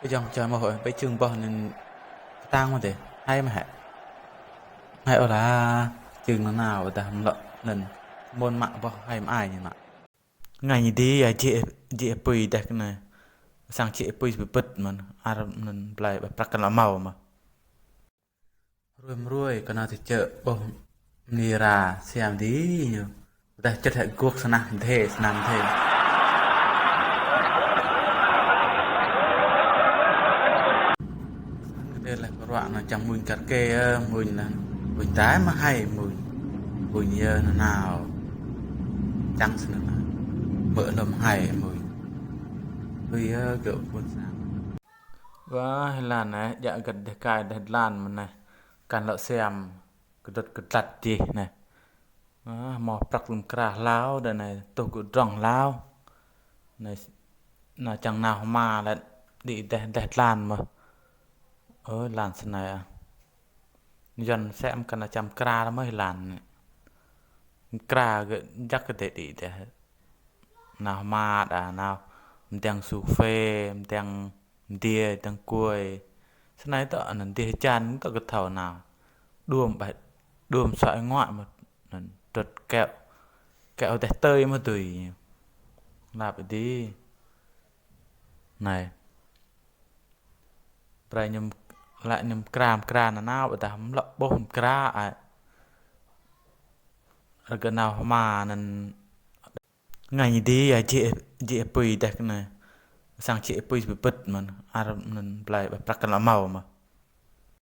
cái dòng trời mà hồi bây trường bò nên tang mà thế hay mà hay ở là trường nó nào ta hầm lợn nên môn mạng bò hay mà ai như mà ngày như đi à chị bùi đẹp này sang chị bùi bị bứt mà ai nên lạiแบบประกันละเมาmà rùi cái nào thì chợ bò nira xem đi nhiều ta chất hệ cuộc sanh thế đây là cái đoạn là chẳng mùi cà kê mùi tái mà hay mùi như nào trắng xin là mở lầm hay mùi kiểu buồn sáng và hay là này dạ gần để cài để lan mà này cần lợ xem cái đặt gì này mò bạc lùm cà lao đây này tôi cứ rong lao này là chẳng nào mà lại đi để lan mà lan xin này à dần xem cần là chăm cà nó mới lan cà cái chắc cái để nào mà đã nào tiếng su phê tiếng đia tiếng cùi sau này tớ là đia chan tớ cái thầu nào đuồm sợi ngoại mà trật kẹo kẹo để tơi mà tùy là phải đi này bây nhầm lại nhầm cram là nào bởi ta hâm lọ bông cra à rồi cái nào mà nên ngày đi à chị bùi đẹp này sang chị bùi bị bứt mà ai nên lạiแบบประกันละเมาmà